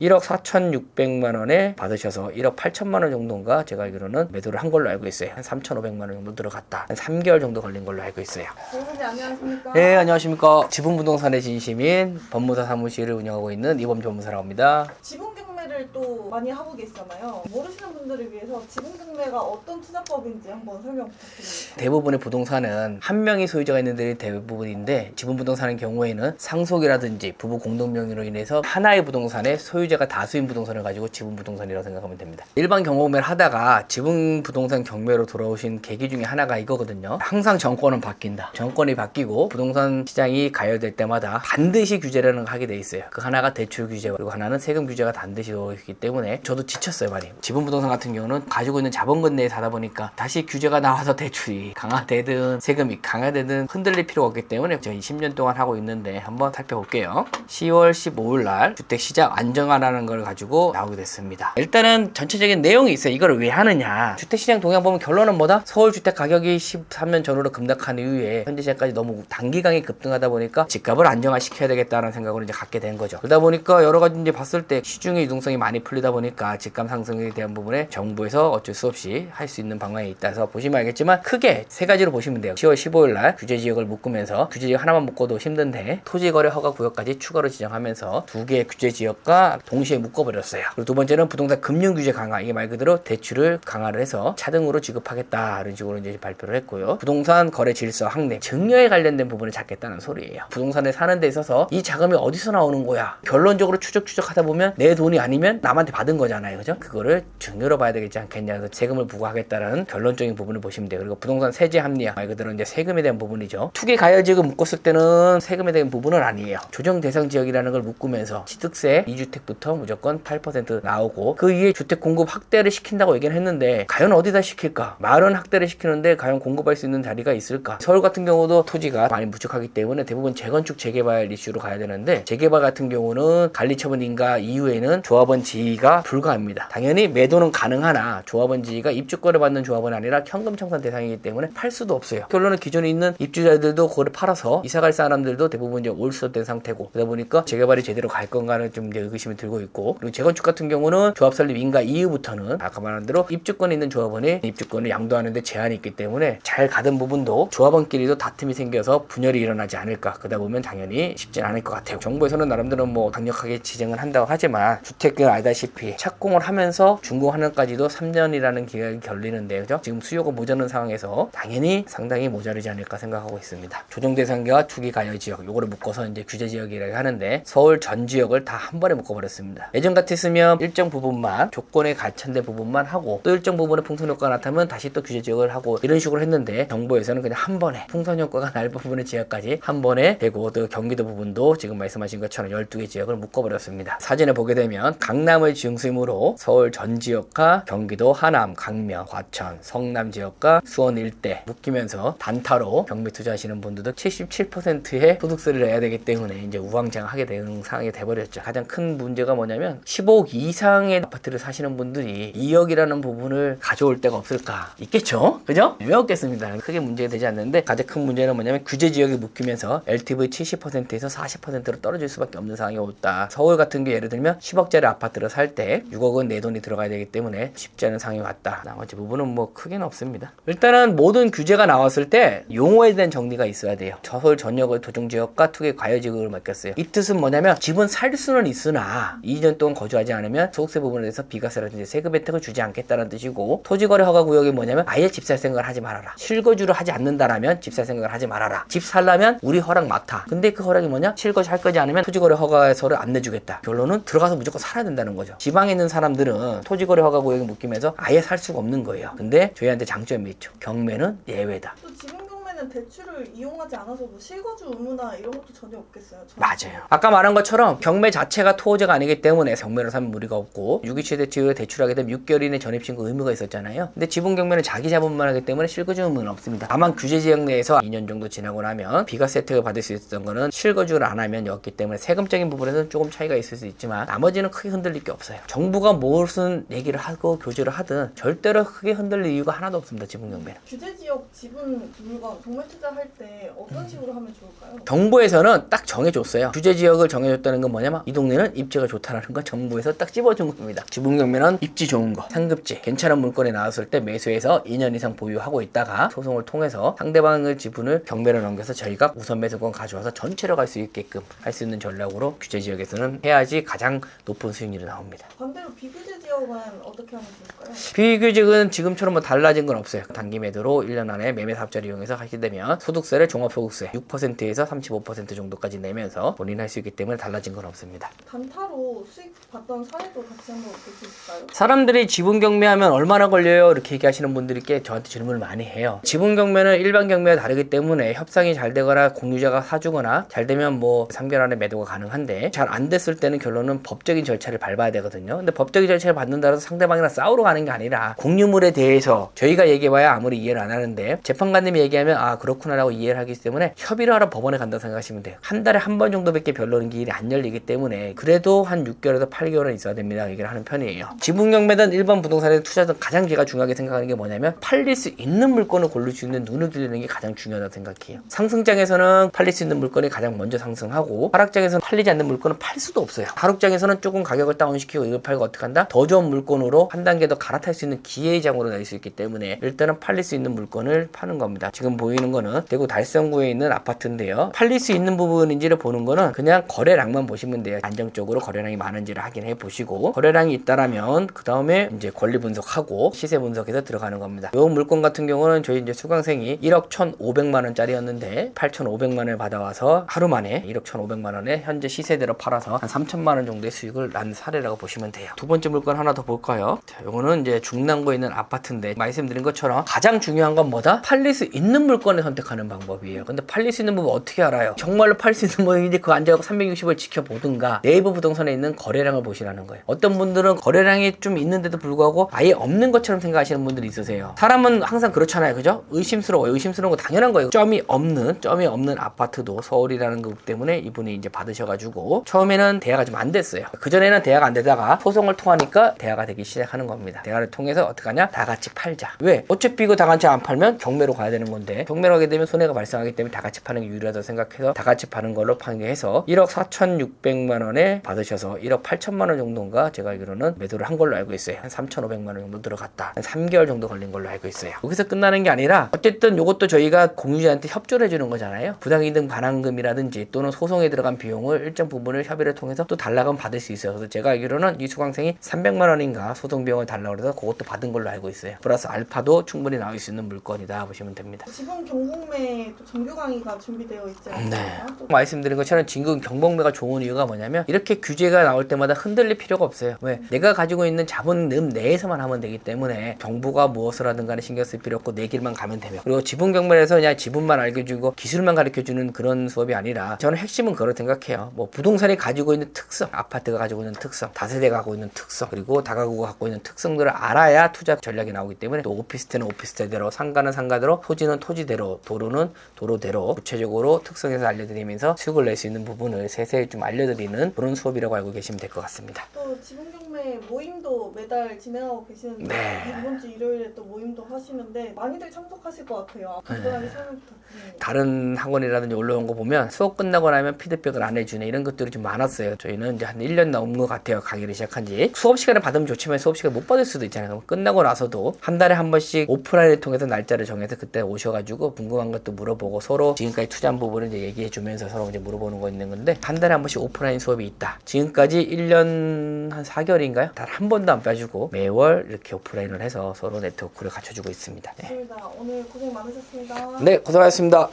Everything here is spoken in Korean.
1억 4,600만 원에 받으셔서 1억 8천만 원 정도인가 제가 알기로는 매도를 한 걸로 알고 있어요. 한 3,500만 원 정도 들어갔다. 한 3개월 정도 걸린 걸로 알고 있어요. 선생님 안녕하십니까? 네, 안녕하십니까. 지분부동산의 진심인 법무사 사무실을 운영하고 있는 이범 전무사라고 합니다. 지분 경매를 또 많이 하고 계시잖아요. 모르시는 분들을 위해서 지분 경매가 어떤 투자법인지 한번 설명 부탁드립니다. 대부분의 부동산은 한 명이 소유자가 있는 데이 대부분인데 지분부동산의 경우에는 상속이라든지 부부 공동명의로 인해서 하나의 부동산에 소유자가 다수인 부동산을 가지고 지분부동산이라고 생각하면 됩니다. 일반 경매를 하다가 지분부동산 경매로 돌아오신 계기 중에 하나가 이거거든요. 항상 정권은 바뀐다. 정권이 바뀌고 부동산 시장이 가열될 때마다 반드시 규제라는 걸 하게 돼 있어요. 그 하나가 대출 규제 그리고 하나는 세금 규제가 반드시 들어오기 때문에 저도 지쳤어요 많이. 지분부동산 같은 경우는 가지고 있는 자본금 내에 사다 보니까 다시 규제가 나와서 대출이 강화되든 세금이 강화되든 흔들릴 필요가 없기 때문에 제가 20년 동안 하고 있는데 한번 살펴볼게요. 10월 15일 날 주택시장 안정화라는 걸 가지고 나오게 됐습니다. 일단은 전체적인 내용이 있어요. 이걸 왜 하느냐. 주택시장 동향 보면 결론은 뭐다? 서울 주택 가격이 13년 전으로 급락한 이후에 현재 시장까지 너무 단기간에 급등하다 보니까 집값을 안정화시켜야 되겠다는 생각으로 이제 갖게 된 거죠. 그러다 보니까 여러 가지 이제 봤을 때 시중의 유동성이 많이 풀리다 보니까 집값 상승에 대한 부분에 정부에서 어쩔 수 없이 할 수 있는 방안이 있다서 보시면 알겠지만 크게 세 가지로 보시면 돼요. 10월 15일 날 규제지역을 묶으면서 규제지역 하나만 묶어도 힘든데 토지거래 허가 구역까지 추가로 지정하면서 두 개의 규제지역과 동시에 묶어버렸어요. 그리고 두 번째는 부동산 금융 규제 강화. 이게 말 그대로 대출을 강화를 해서 차등으로 지급하겠다 이런 식으로 이제 발표를 했고요. 부동산 거래 질서 확대, 증여에 관련된 부분을 잡겠다는 소리예요. 부동산에 사는 데 있어서 이 자금이 어디서 나오는 거야? 결론적으로 추적하다 보면 내 돈이 아니면 남한테 받은 거잖아요. 그죠? 그거를 증여로 봐야 되겠지 않겠냐. 그래서 세금을 부과하겠다라는 결론적인 부분을 보시면 돼요. 그리고 부동산 세제 합리화. 말 그대로 이제 세금에 대한 부분이죠. 투기 가열지역을 묶었을 때는 세금에 대한 부분은 아니에요. 조정 대상 지역이라는 걸 묶으면서 취득세 2주택부터 무조건 8% 나오고 그 위에 주택 공급 확대를 시킨다고 얘기는 했는데 과연 어디다 시킬까? 말은 확대를 시키는데 과연 공급할 수 있는 자리가 있을까? 서울 같은 경우도 토지가 많이 부족하기 때문에 대부분 재건축 재개발 이슈로 가야 되는데 재개발 같은 경우는 관리처분 인가 이후에는 조합원 지위가 불가합니다. 당연히 매도는 가능하나 조합원 지위가 입주권을 받는 조합은 아니라 현금 청산 대상이기 때문에 팔 수도 없어요. 결론은 기존에 있는 입주자들도 그거를 팔아서 이사갈 사람들도 대부분 이제 올수된 상태고 그러다 보니까 재개발이 제대로 갈 건가는 좀 이제 의구심이 들고 있고 그리고 재건축 같은 경우는 조합 설립 인가 이후부터는 아까 말한 대로 입주권이 있는 조합원이 입주권을 양도하는데 제한이 있기 때문에 잘 가던 부분도 조합원끼리도 다툼이 생겨서 분열이 일어나지 않을까. 그러다 보면 당연히 쉽진 않을 것 같아요. 정부에서는 나름대로 뭐 강력하게 지정을 한다고 하지만 주택을 알다시피 착공을 하면서 준공하는까지도 3년이라는 기간이 걸리는데 그죠? 지금 수요가 모자란 상황에서 당연히 상당히 모자르지 않을까 생각하고 있습니다. 조정 대상지와 투기 가열 지역 요거를 묶어서 이제 규제 지역이라고 하는데 서울 전 지역을 다 한 번에 묶어버렸습니다. 예전 같았으면 일정 부분만 조건에 관련된 부분만 하고 또 일정 부분에 풍선 효과가 나타나면 다시 또 규제 지역을 하고 이런 식으로 했는데 정부에서는 그냥 한 번에 풍선 효과가 날 부분의 지역까지 한 번에 되고 또 경기도 부분도 지금 말씀하신 것처럼 12개 지역을 묶어버렸습니다. 사진을 보게 되면 강남을 중심으로 서울 전 지역과 경기도 하남, 강명, 과천, 성남 지역과 수원 일대 묶이면서 단타로 경매 투자하시는 분들도 77%의 소득세를 내야 되기 때문에 이제 우왕좌왕하게 되는 상황이 돼버렸죠. 가장 큰 문제가 뭐냐면 15억 이상의 아파트를 사시는 분들이 2억이라는 부분을 가져올 데가 없을까? 있겠죠? 그죠? 왜 없겠습니다. 크게 문제가 되지 않는데 가장 큰 문제는 뭐냐면 규제 지역에 묶이면서 LTV 70%에서 40%로 떨어질 수밖에 없는 상황이 왔다. 서울 같은 게 예를 들면 10억짜리 아파트를 살 때 6억은 내 돈이 들어가야 되기 때문에 쉽지 않은 상황이 왔다. 나머지 부분은 뭐 크게는 없습니다. 일단은 모든 규제가 나왔을 때 용어에 대한 정리가 있어야 돼요. 서울 전역을 조정지역과 투기 과열지역으로 맡겼어요. 이 뜻은 뭐냐면 집은 살 수는 있으나 2년 동안 거주하지 않으면 소득세 부분에 대해서 비과세라든지 세금 혜택을 주지 않겠다는 뜻이고 토지거래 허가 구역이 뭐냐면 아예 집 살 생각을 하지 말아라. 실거주를 하지 않는다라면 집 살 생각을 하지 말아라. 집 살려면 우리 허락 맡아. 근데 그 허락이 뭐냐? 실거주 할 거지 않으면 토지거래 허가서를 안 내주겠다. 결론은 들어가서 무조건 살아야 된다는 거죠. 지방에 있는 사람들은 토지거래 허가 구역에 묶이면서 아예 살 수가 없는 거예요. 근데 저희한테 장점이 있죠. 경매는 예외다. 또 지분 경매는 대출을 이용하지 않아서 뭐 실거주 의무나 이런 것도 전혀 없겠어요. 맞아요. 아까 말한 것처럼 경매 자체가 토호제가 아니기 때문에 경매를 사면 무리가 없고 627 대출을 대출하게 되면 6개월 이내 전입신고 의무가 있었잖아요. 근데 지분 경매는 자기 자본만 하기 때문에 실거주 의무는 없습니다. 다만 규제 지역 내에서 2년 정도 지나고 나면 비과세 혜택을 받을 수 있었던 거는 실거주를 안 하면이었기 때문에 세금적인 부분에서는 조금 차이가 있을 수 있지만 나머지는 크게 흔들릴 게 없어요. 정부가 무슨 얘기를 하고 교제를 하든 절대로 크게 흔들릴 이유가 하나도 없습니다. 지분 경매는. 규제 지역 지분 물건 경매 투자할 때 어떤 식으로 하면 좋을까요? 정부에서는 딱 정해줬어요. 규제 지역을 정해줬다는 건 뭐냐면 이 동네는 입지가 좋다라는 건 정부에서 딱 찝어준 겁니다. 지분 경매는 입지 좋은 거, 상급지, 괜찮은 물건이 나왔을 때 매수해서 2년 이상 보유하고 있다가 소송을 통해서 상대방의 지분을 경매로 넘겨서 저희가 우선 매수권 가져와서 전체로 갈 수 있게끔 할 수 있는 전략으로 규제 지역에서는 해야지 가장 높은 수익률이 나옵니다. 반대로 비규제 지역은 어떻게 하면 좋을까요? 비규직은 지금처럼 뭐 달라진 건 없어요. 단기 매도로 1년 안에 매매 사업자를 이용해서 하게 되면 소득세를 종합소득세 6%에서 35% 정도까지 내면서 본인 할 수 있기 때문에 달라진 건 없습니다. 단타로 수익 봤던 사례도 같이 한번 볼 수 있을까요? 사람들이 지분 경매하면 얼마나 걸려요? 이렇게 얘기하시는 분들이 꽤 저한테 질문을 많이 해요. 지분 경매는 일반 경매와 다르기 때문에 협상이 잘 되거나 공유자가 사주거나 잘 되면 뭐 3개월 안에 매도가 가능한데 잘 안 됐을 때는 결론은 법적인 절차를 밟아야 되거든요. 근데 법적인 절차를 밟는다고 해서 상대방이랑 싸우러 가는 게 아니라 공유물에 대해서 저희가 얘기해봐야 아무리 이해를 안 하는데 재판관님이 얘기하면 아 그렇구나라고 이해를 하기 때문에 협의를 하러 법원에 간다고 생각하시면 돼요. 한 달에 한 번 정도밖에 변론은 길이 안 열리기 때문에 그래도 한 6개월에서 8개월은 있어야 됩니다. 얘기를 하는 편이에요. 지분 경매든 일반 부동산에 투자든 가장 제가 중요하게 생각하는 게 뭐냐면 팔릴 수 있는 물건을 고를 수 있는 눈을 기르는 게 가장 중요하다고 생각해요. 상승장에서는 팔릴 수 있는 물건이 가장 먼저 상승하고 하락장에서는 팔리지 않는 물건은 팔 수도 없어요. 하락장에서는 조금 가격을 다운시키고 이걸 팔고 어떻게 한다? 더 좋은 물건으로 한 단계 더 갈아탈 수 있는 기회의 장으로 낼 수 있기 때문에 일단은 팔릴 수 있는 물건을 파는 겁니다. 지금 보이는 거는 대구 달성구에 있는 아파트인데요. 팔릴 수 있는 부분인지를 보는 거는 그냥 거래량만 보시면 돼요. 안정적으로 거래량이 많은지를 확인해 보시고 거래량이 있다라면 그 다음에 이제 권리 분석하고 시세 분석해서 들어가는 겁니다. 이 물건 같은 경우는 저희 이제 수강생이 1억 1,500만 원짜리였는데 8,500만 원을 받아와서 하루 만에 1억 1,500만 원에 현재 시세대로 팔아서 한 3천만 원 정도의 수익을 난 사례라고 보시면 돼요. 두 번째 물건 하나 더 볼까요? 자, 요거는 이제 중랑구에 있는 아파트인데 말씀드린 것처럼 가장 중요한 건 뭐다? 팔릴 수 있는 물건을 선택하는 방법이에요. 근데 팔릴 수 있는 부분 어떻게 알아요? 정말로 팔 수 있는 물건인지 그 앉아서 360을 지켜보든가 네이버 부동산에 있는 거래량을 보시라는 거예요. 어떤 분들은 거래량이 좀 있는데도 불구하고 아예 없는 것처럼 생각하시는 분들이 있으세요. 사람은 항상 그렇잖아요. 그죠? 의심스러워요. 의심스러운 거 당연한 거예요. 점이 없는 아파트도 서울이라는 것 때문에 이분이 이제 받으셔가지고 처음에는 대화가 좀 안 됐어요. 그전에는 대화가 안 되다가 소송을 통하니까 대화가 되기 시작하는 겁니다. 대화를 통해서 어떻게 하냐? 다 같이 팔자. 왜? 어차피 이거 다 같이 안 팔면 경매로 가야 되는 건데 경매로 하게 되면 손해가 발생하기 때문에 다 같이 파는 게 유리하다고 생각해서 다 같이 파는 걸로 판매해서 1억 4,600만 원에 받으셔서 1억 8천만 원 정도인가 제가 알기로는 매도를 한 걸로 알고 있어요. 한 3,500만 원 정도 들어갔다. 한 3개월 정도 걸린 걸로 알고 있어요. 여기서 끝나는 게 아니라 어쨌든 이것도 저희가 공유자한테 협조를 해주는 거잖아요. 부당이득 반환금이라든지 또는 소송에 들어간 비용을 일정 부분을 협의를 통해서 또 달라고 받을 수 있어요. 그래서 제가 알기로는 이 수강생이 300만 원인가 소송 비용을 달라고 해서 그것도 받은 걸로 알고 있어요. 플러스 알파도 충분히 나올 수 있는 물건이다 보시면 됩니다. 지금 경북매 또 정규 강의가 준비되어 있지 않습니까? 네. 말씀드린 것처럼 지금 경복매가 좋은 이유가 뭐냐면 이렇게 규제가 나올 때마다 흔들릴 필요가 없어요. 왜? 내가 가지고 있는 자본금 내에서만 하면 되기 때문에 정부가 무엇을 하든 간에 신경 쓸 필요 없고 내 길만 가면 되며 그리고 지분 경매에서 그냥 지분만 알려주고 기술만 가르쳐주는 그런 수업이 아니라 저는 핵심은 그렇게 생각해요. 뭐 부동산이 가지고 있는 특성, 아파트가 가지고 있는 특성, 다세대가 갖고 있는 특성 그리고 다가구가 갖고 있는 특성들을 알아야 투자 전략이 나오기 때문에 또 오피스텔은 오피스텔대로 상가는 상가대로 토지는 토지대로 도로는 도로대로 구체적으로 특성에서 알려드리면서 수익을 낼 수 있는 부분을 세세히 좀 알려드리는 그런 수업이라고 알고 계시면 될 것 같습니다. 또 지분 경매 모임도 매달 진행하고 계시는데 네. 이번 주 일요일에 또 모임도 하시는데 많이들 참석하실 것 같아요. 간단하게 설명 부탁드립니다. 다른 학원이라든지 올라온 거 보면 수업 끝나고 나면 피드백을 안 해주네 이런 것들이 좀 많았어요. 저희는 이제 한 1년 넘은 것 같아요. 강의를 시작한 지. 수업 시간에 받으면 좋지만 수업 시간에 못 받을 수도 있잖아요. 그럼 끝나고 나서도 한 달에 한 번씩 오프라인을 통해서 날짜를 정해서 그때 오셔가지고 궁금한 것도 물어보고 서로 지금까지 투자한 부분을 이제 얘기해 주면서 서로 이제 물어보는 거 있는 건데 한 달에 한 번씩 오프라인 수업이 있다. 지금까지 1년 한 4개월인가요? 단 한 번도 안 빠지고 매월 이렇게 오프라인을 해서 서로 네트워크를 갖춰주고 있습니다. 네, 좋습니다. 오늘 고생 많으셨습니다. 네 고생하셨습니다.